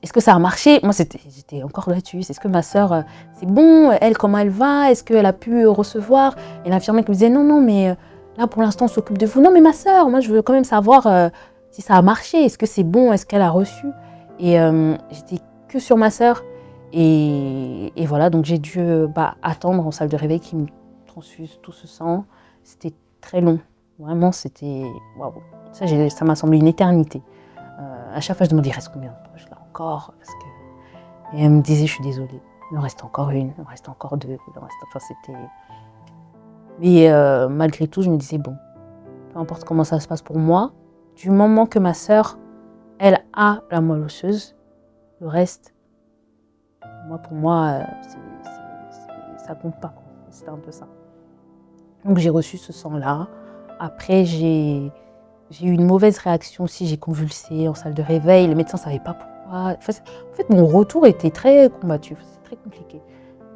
est-ce que ça a marché? Moi, j'étais encore là-dessus. Est-ce que ma sœur, c'est bon? Elle, comment elle va? Est-ce qu'elle a pu recevoir? Et l'infirmière me disait, non, mais là, pour l'instant, on s'occupe de vous. Non, mais ma sœur, moi, je veux quand même savoir si ça a marché. Est-ce que c'est bon? Est-ce qu'elle a reçu? Et j'étais que sur ma sœur. Et voilà, donc j'ai dû attendre en salle de réveil qu'ils me transfusent tout ce sang. C'était très long. Vraiment, c'était... Waouh. Ça m'a semblé une éternité. À chaque fois, je demandais, il reste combien de poches là encore? Et elle me disait, je suis désolée, il en reste encore une, il en reste encore deux, c'était... Mais malgré tout, je me disais, bon, peu importe comment ça se passe pour moi, du moment que ma sœur, elle a la moelle osseuse, le reste, pour moi, ça compte pas. C'était un peu ça. Donc j'ai reçu ce sang-là. Après, j'ai eu une mauvaise réaction aussi, j'ai convulsé en salle de réveil, les médecins ne savaient pas pourquoi. En fait, mon retour était très combatif, c'était très compliqué.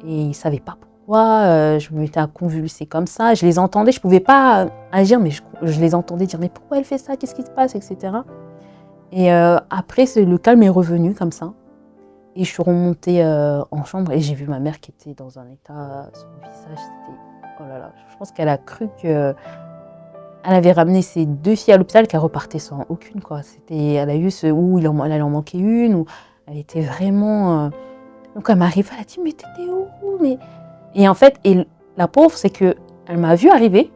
Et ils ne savaient pas pourquoi, je me mettais à convulser comme ça. Je les entendais, je ne pouvais pas agir, mais je les entendais dire « mais pourquoi elle fait ça? Qu'est-ce qui se passe ?» etc. Et après, le calme est revenu comme ça. Et je suis remontée en chambre et j'ai vu ma mère qui était dans un état, son visage, c'était... Oh là là, je pense qu'elle a cru que... Elle avait ramené ses 2 filles à l'hôpital qu'elle repartait sans aucune, quoi. Elle a eu où elle allait en manquer une, où elle était vraiment... Donc elle m'arrive, elle a dit, mais t'étais où? Mais... Et en fait, la pauvre, c'est que elle m'a vue arriver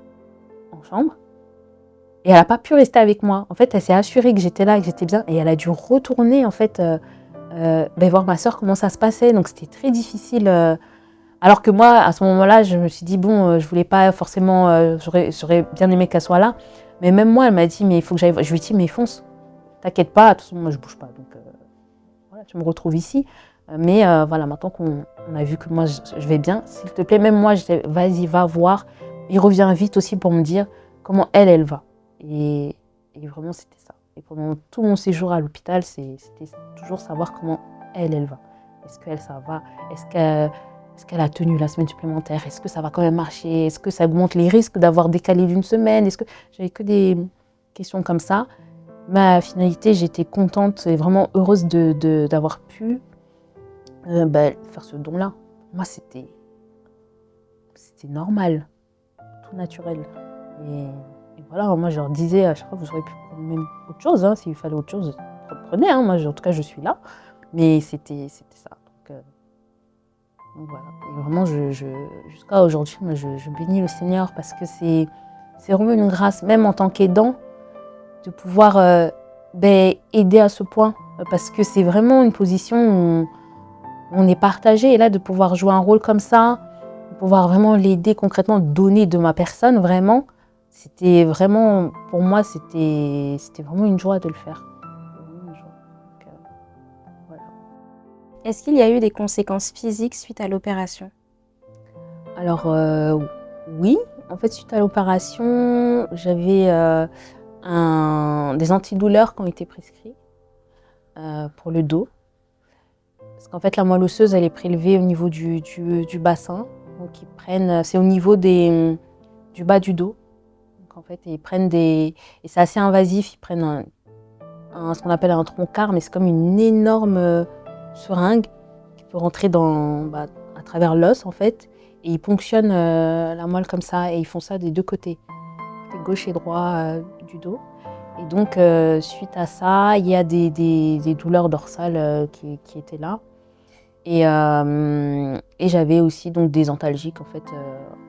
en chambre et elle n'a pas pu rester avec moi. En fait, elle s'est assurée que j'étais là, que j'étais bien, et elle a dû retourner, en fait, voir ma soeur comment ça se passait. Donc c'était très difficile. Alors que moi, à ce moment-là, je me suis dit, bon, je voulais pas forcément, j'aurais bien aimé qu'elle soit là. Mais même moi, elle m'a dit, mais il faut que j'aille. Je lui ai dit, mais fonce, t'inquiète pas, de toute façon, moi je bouge pas. Donc voilà, tu me retrouves ici. Mais voilà, maintenant qu'on a vu que moi je vais bien, s'il te plaît, même moi, vas-y, va voir. Et reviens vite aussi pour me dire comment elle va. Et vraiment, c'était ça. Et pendant tout mon séjour à l'hôpital, c'était toujours savoir comment elle va. Est-ce qu'elle, ça va? Est-ce qu'elle a tenu la semaine supplémentaire? Est-ce que ça va quand même marcher? Est-ce que ça augmente les risques d'avoir décalé d'une semaine? J'avais que des questions comme ça. Ma finalité, j'étais contente et vraiment heureuse d'avoir pu faire ce don-là. Moi, c'était normal, tout naturel. Et voilà, moi, je leur disais à chaque fois, vous auriez pu prendre même autre chose. Hein, s'il fallait autre chose, prenez. Hein, moi, en tout cas, je suis là. Mais c'était ça. Donc voilà. Et vraiment, jusqu'à aujourd'hui, moi, je bénis le Seigneur parce que c'est vraiment une grâce, même en tant qu'aidant, de pouvoir aider à ce point. Parce que c'est vraiment une position où on est partagé. Et là, de pouvoir jouer un rôle comme ça, de pouvoir vraiment l'aider concrètement, donner de ma personne, vraiment, c'était vraiment, pour moi, c'était vraiment une joie de le faire. Vraiment une joie. Donc, voilà.
Est-ce qu'il y a eu des conséquences physiques suite à l'opération?
Alors, oui. En fait, suite à l'opération, j'avais des antidouleurs qui ont été prescrits pour le dos. Parce qu'en fait, la moelle osseuse, elle est prélevée au niveau du bassin. Donc, c'est au niveau du bas du dos. Donc, en fait, ils prennent et c'est assez invasif, ils prennent ce qu'on appelle un troncard, mais c'est comme une énorme seringue qui peut rentrer à travers l'os, en fait. Et ils ponctionnent la moelle comme ça, et ils font ça des 2 côtés, côté gauche et droit du dos. Et donc, suite à ça, il y a des douleurs dorsales qui étaient là. Et j'avais aussi donc des antalgiques en fait,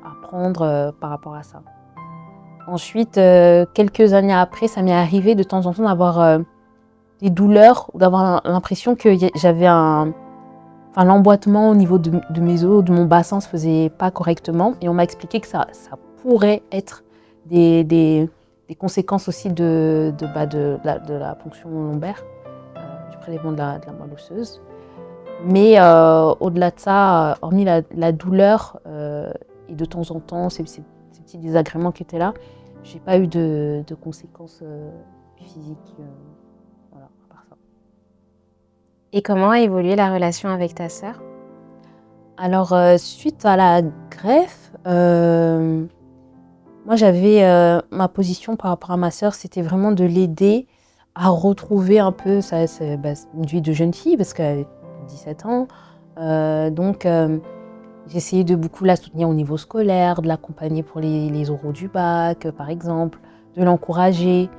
à prendre par rapport à ça. Ensuite, quelques années après, ça m'est arrivé de temps en temps d'avoir des douleurs ou d'avoir l'impression que j'avais l'emboîtement au niveau de mes os, de mon bassin se faisait pas correctement. Et on m'a expliqué que ça pourrait être des conséquences aussi de la ponction lombaire, du prélèvement de la moelle osseuse. Mais au-delà de ça, hormis la douleur et de temps en temps ces petits désagréments qui étaient là, j'ai pas eu de conséquences physiques. Voilà, à part ça.
Et comment a évolué la relation avec ta sœur?
Alors, suite à la greffe, moi j'avais ma position par rapport à ma sœur, c'était vraiment de l'aider à retrouver un peu une vie de jeune fille, parce qu'elle avait 17 ans. Donc, j'ai essayé de beaucoup la soutenir au niveau scolaire, de l'accompagner pour les oraux du bac, par exemple, de l'encourager.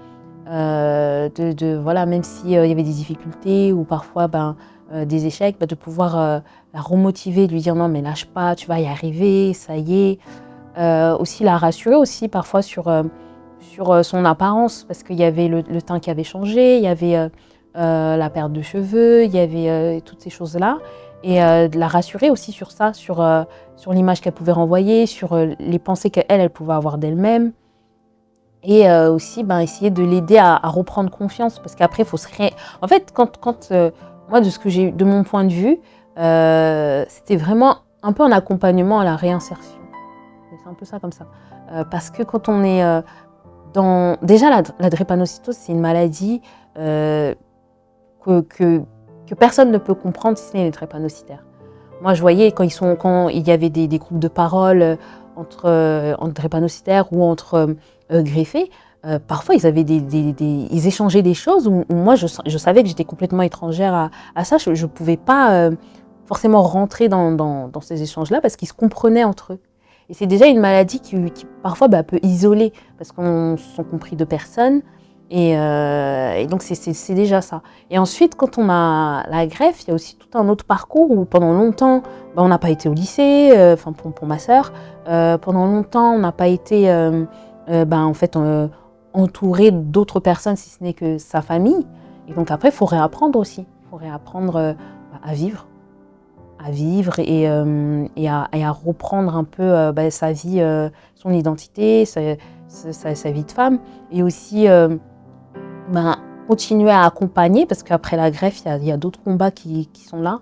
Voilà, même s'il y avait des difficultés ou parfois des échecs, de pouvoir la remotiver, de lui dire non mais lâche pas, tu vas y arriver, ça y est. Aussi la rassurer aussi parfois sur son apparence, parce qu'il y avait le teint qui avait changé, il y avait la perte de cheveux, il y avait toutes ces choses-là. Et de la rassurer aussi sur ça, sur l'image qu'elle pouvait renvoyer, sur les pensées qu'elle pouvait avoir d'elle-même. Et aussi essayer de l'aider à reprendre confiance, parce qu'après il faut en fait quand moi de mon point de vue, c'était vraiment un peu un accompagnement à la réinsertion. C'est un peu ça comme ça, parce que quand on est déjà la drépanocytose, c'est une maladie que personne ne peut comprendre si ce n'est les drépanocytaires. Moi je voyais quand il y avait des groupes de parole entre drépanocytaires ou entre greffés, parfois ils avaient ils échangeaient des choses où moi je savais que j'étais complètement étrangère à ça. Je ne pouvais pas forcément rentrer dans ces échanges-là parce qu'ils se comprenaient entre eux. Et c'est déjà une maladie qui parfois peut isoler parce qu'on ne se sent compris de personne. Et donc c'est déjà ça. Et ensuite, quand on a la greffe, il y a aussi tout un autre parcours où pendant longtemps, on n'a pas été au lycée, pour ma sœur. Pendant longtemps, on n'a pas été en fait entouré d'autres personnes si ce n'est que sa famille. Et donc après, il faut réapprendre aussi. Il faut réapprendre à vivre et à reprendre un peu sa vie, son identité, sa vie de femme. Et aussi continuer à accompagner, parce qu'après la greffe, il y a d'autres combats qui sont là,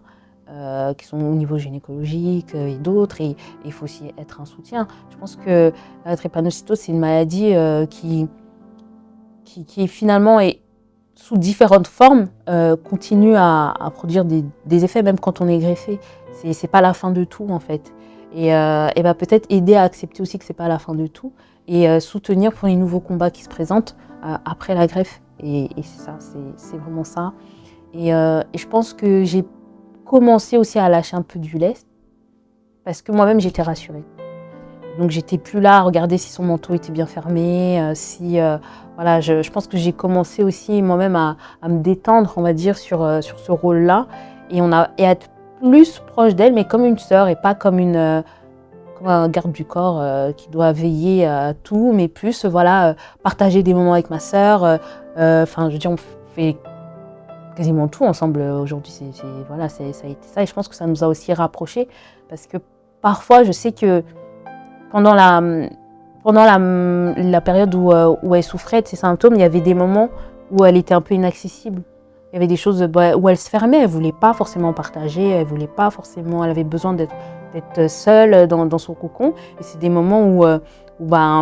qui sont au niveau gynécologique et d'autres, et il faut aussi être un soutien. Je pense que la drépanocytose, c'est une maladie qui finalement est sous différentes formes, continue à produire des effets, même quand on est greffé. C'est pas la fin de tout, en fait. Et peut-être aider à accepter aussi que c'est pas la fin de tout, et soutenir pour les nouveaux combats qui se présentent après la greffe. Et c'est ça, c'est vraiment ça. Et je pense que j'ai commencé aussi à lâcher un peu du lest, parce que moi-même, j'étais rassurée. Donc j'étais plus là à regarder si son manteau était bien fermé, voilà, je pense que j'ai commencé aussi moi-même à me détendre, on va dire, sur ce rôle-là, et à être plus proche d'elle, mais comme une sœur et pas comme comme un garde du corps qui doit veiller à tout, mais plus partager des moments avec ma sœur. Enfin, je veux dire, on fait quasiment tout ensemble aujourd'hui. Voilà, ça a été ça, et je pense que ça nous a aussi rapprochés, parce que parfois, je sais que pendant la période où elle souffrait de ces symptômes, il y avait des moments où elle était un peu inaccessible. Il y avait des choses où elle se fermait, elle ne voulait pas forcément partager, elle avait besoin d'être seule dans son cocon. Et c'est des moments où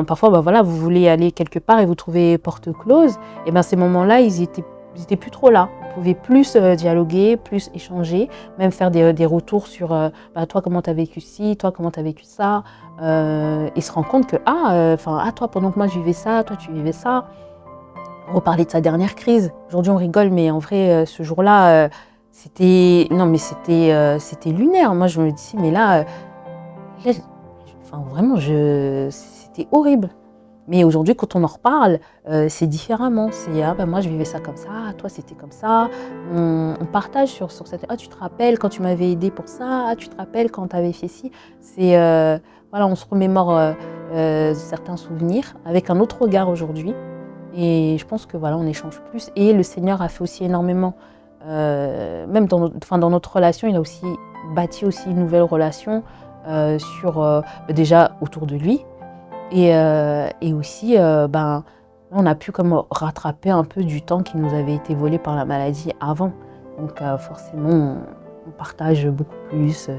parfois, vous voulez aller quelque part et vous trouvez porte close. Et ces moments-là, ils étaient plus trop là. On pouvait plus dialoguer, plus échanger, même faire des retours sur toi, comment tu as vécu ci, toi, comment tu as vécu ça. Et se rendre compte que toi, pendant que moi je vivais ça, toi tu vivais ça. Reparler de sa dernière crise. Aujourd'hui on rigole, mais en vrai ce jour-là c'était lunaire. Moi je me dis mais vraiment c'était horrible. Mais aujourd'hui, quand on en reparle, c'est différemment. C'est moi je vivais ça comme ça, toi c'était comme ça. On partage sur cette. Ah, tu te rappelles quand tu m'avais aidé pour ça. Ah, tu te rappelles quand tu avais fait ci. On se remémore certains souvenirs avec un autre regard aujourd'hui. Et je pense que on échange plus. Et le Seigneur a fait aussi énormément. Même dans notre relation, il a aussi bâti aussi une nouvelle relation déjà autour de lui. Et aussi, on a pu comme rattraper un peu du temps qui nous avait été volé par la maladie avant. Donc forcément, on partage beaucoup plus.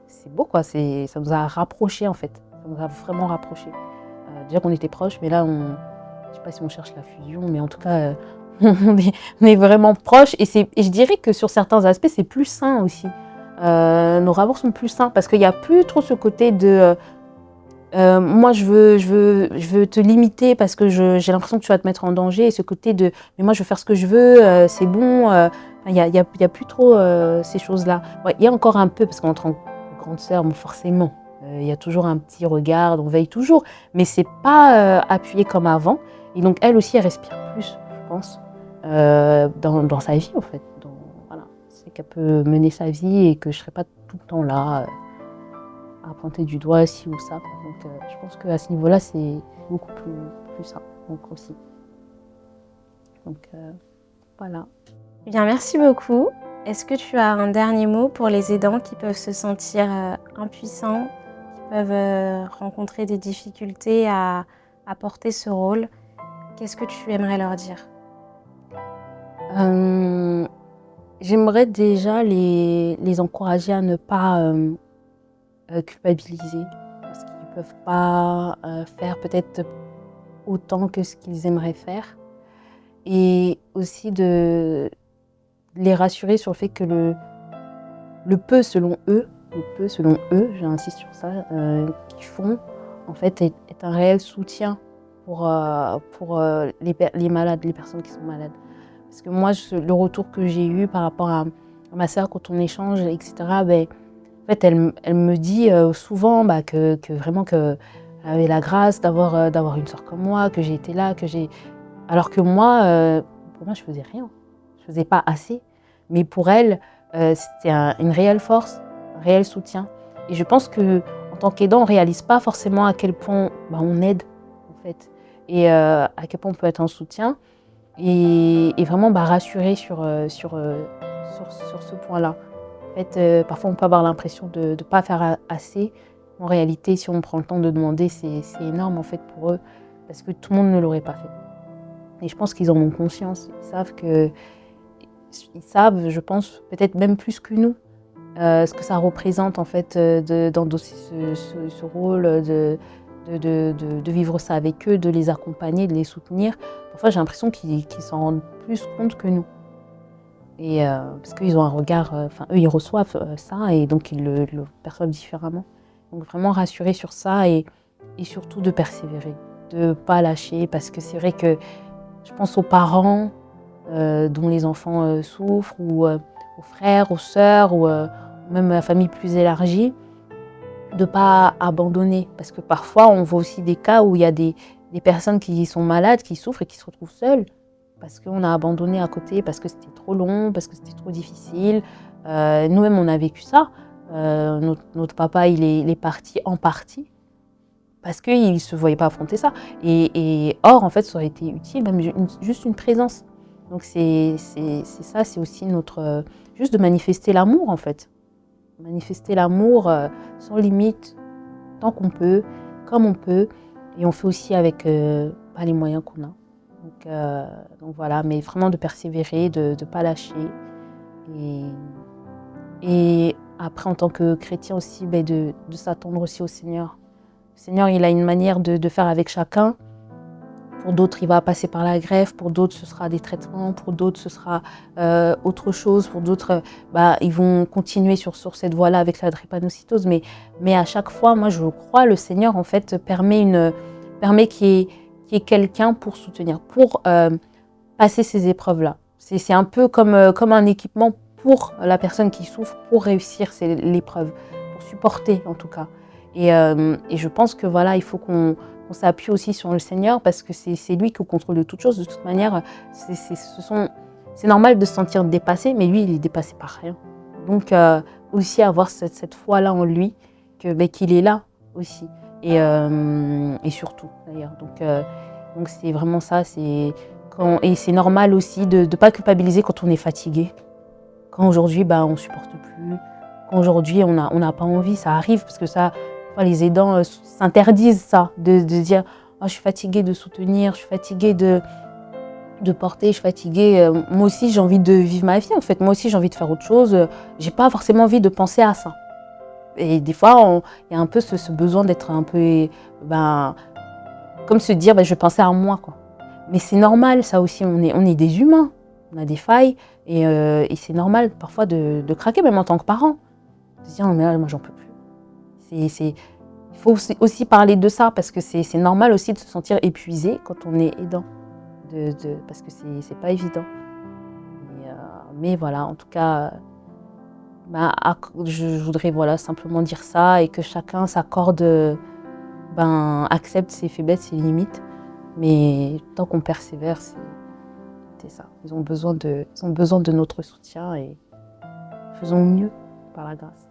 C'est beau, quoi. Ça nous a rapprochés, en fait. Ça nous a vraiment rapprochés. Déjà qu'on était proches, mais là, je ne sais pas si on cherche la fusion, mais en tout cas, on est vraiment proches. Et je dirais que sur certains aspects, c'est plus sain aussi. Nos rapports sont plus sains parce qu'il n'y a plus trop ce côté de... moi, je veux te limiter parce que j'ai l'impression que tu vas te mettre en danger. Et ce côté de, mais moi, je veux faire ce que je veux, c'est bon. Il y a plus trop ces choses-là. Ouais, il y a encore un peu, parce qu'en tant que grande sœur, forcément, il y a toujours un petit regard, on veille toujours. Mais c'est pas appuyé comme avant. Et donc, elle aussi, elle respire plus, je pense, dans sa vie, en fait. C'est qu'elle peut mener sa vie et que je ne serai pas tout le temps là. À pointer du doigt ci ou ça. Donc je pense qu'à ce niveau-là, c'est beaucoup plus simple. Donc aussi. Donc voilà.
Bien, merci beaucoup. Est-ce que tu as un dernier mot pour les aidants qui peuvent se sentir impuissants, qui peuvent rencontrer des difficultés à porter ce rôle? Qu'est-ce que tu aimerais leur dire?
J'aimerais déjà les encourager à ne pas culpabiliser parce qu'ils ne peuvent pas faire peut-être autant que ce qu'ils aimeraient faire, et aussi de les rassurer sur le fait que le peu selon eux, j'insiste sur ça, qu'ils font en fait est un réel soutien pour les malades, les personnes qui sont malades. Parce que moi, le retour que j'ai eu par rapport à ma sœur quand on échange, etc., ben, en fait, elle me dit souvent que vraiment qu'elle avait la grâce d'avoir une sœur comme moi, que j'ai été là, alors que moi, pour moi, je faisais rien. Je faisais pas assez. Mais pour elle, c'était une réelle force, un réel soutien. Et je pense qu'en tant qu'aidant, on ne réalise pas forcément à quel point on aide, en fait. Et à quel point on peut être un soutien. Et vraiment rassurer sur ce point-là. En fait, parfois, on peut avoir l'impression de ne pas faire assez. En réalité, si on prend le temps de demander, c'est énorme en fait pour eux. Parce que tout le monde ne l'aurait pas fait. Et je pense qu'ils en ont conscience. Ils savent, je pense, peut-être même plus que nous, ce que ça représente en fait d'endosser ce rôle, de vivre ça avec eux, de les accompagner, de les soutenir. Parfois, j'ai l'impression qu'ils s'en rendent plus compte que nous. Et parce qu'ils ont un regard, eux, ils reçoivent ça et donc ils le perçoivent différemment. Donc vraiment rassurer sur ça et surtout de persévérer, de ne pas lâcher parce que c'est vrai que je pense aux parents dont les enfants souffrent ou aux frères, aux sœurs ou même à la famille plus élargie, de ne pas abandonner. Parce que parfois, on voit aussi des cas où il y a des personnes qui sont malades, qui souffrent et qui se retrouvent seules parce qu'on a abandonné à côté, parce que c'était trop long, parce que c'était trop difficile. Nous-mêmes, on a vécu ça. Notre papa, il est parti en partie parce qu'il ne se voyait pas affronter ça. Et or, en fait, ça aurait été utile, même juste une présence. Donc c'est ça, c'est aussi notre... juste de manifester l'amour, en fait. Manifester l'amour sans limite, tant qu'on peut, comme on peut. Et on fait aussi avec pas les moyens qu'on a. Donc voilà, mais vraiment de persévérer, de ne pas lâcher. Et après, en tant que chrétien aussi, de s'attendre aussi au Seigneur. Le Seigneur, il a une manière de faire avec chacun. Pour d'autres, il va passer par la greffe. Pour d'autres, ce sera des traitements. Pour d'autres, ce sera autre chose. Pour d'autres, ils vont continuer sur cette voie-là avec la drépanocytose. Mais à chaque fois, moi, je crois, le Seigneur, en fait, permet qu'il y ait quelqu'un pour soutenir, pour passer ces épreuves-là. C'est un peu comme un équipement pour la personne qui souffre, pour réussir l'épreuve, pour supporter en tout cas. Et je pense que voilà, il faut qu'on s'appuie aussi sur le Seigneur parce que c'est lui qui est au contrôle de toutes choses. De toute manière, c'est normal de se sentir dépassé, mais lui, il est dépassé par rien. Donc aussi avoir cette foi-là en lui, qu'il est là aussi. Et surtout d'ailleurs. Donc c'est vraiment ça. Et c'est normal aussi de ne pas culpabiliser quand on est fatigué. Quand aujourd'hui, on ne supporte plus. Quand aujourd'hui, on n'a pas envie, ça arrive. Parce que ça, les aidants s'interdisent ça, de dire oh, « je suis fatiguée de soutenir, je suis fatiguée de porter, je suis fatiguée. Moi aussi, j'ai envie de vivre ma vie, en fait. Moi aussi, j'ai envie de faire autre chose. J'ai pas forcément envie de penser à ça. » Et des fois, il y a un peu ce besoin d'être un peu... comme se dire je vais penser à moi, quoi. Mais c'est normal, ça aussi, on est des humains, on a des failles, et c'est normal parfois de craquer, même en tant que parent. De se dire, non mais là, moi j'en peux plus. Il faut aussi parler de ça, parce que c'est normal aussi de se sentir épuisé quand on est aidant, parce que c'est pas évident. Mais voilà, en tout cas, je voudrais simplement dire ça, et que chacun s'accorde, accepte ses faiblesses, ses limites. Mais tant qu'on persévère, c'est ça. Ils ont besoin de notre soutien et faisons mieux par la grâce.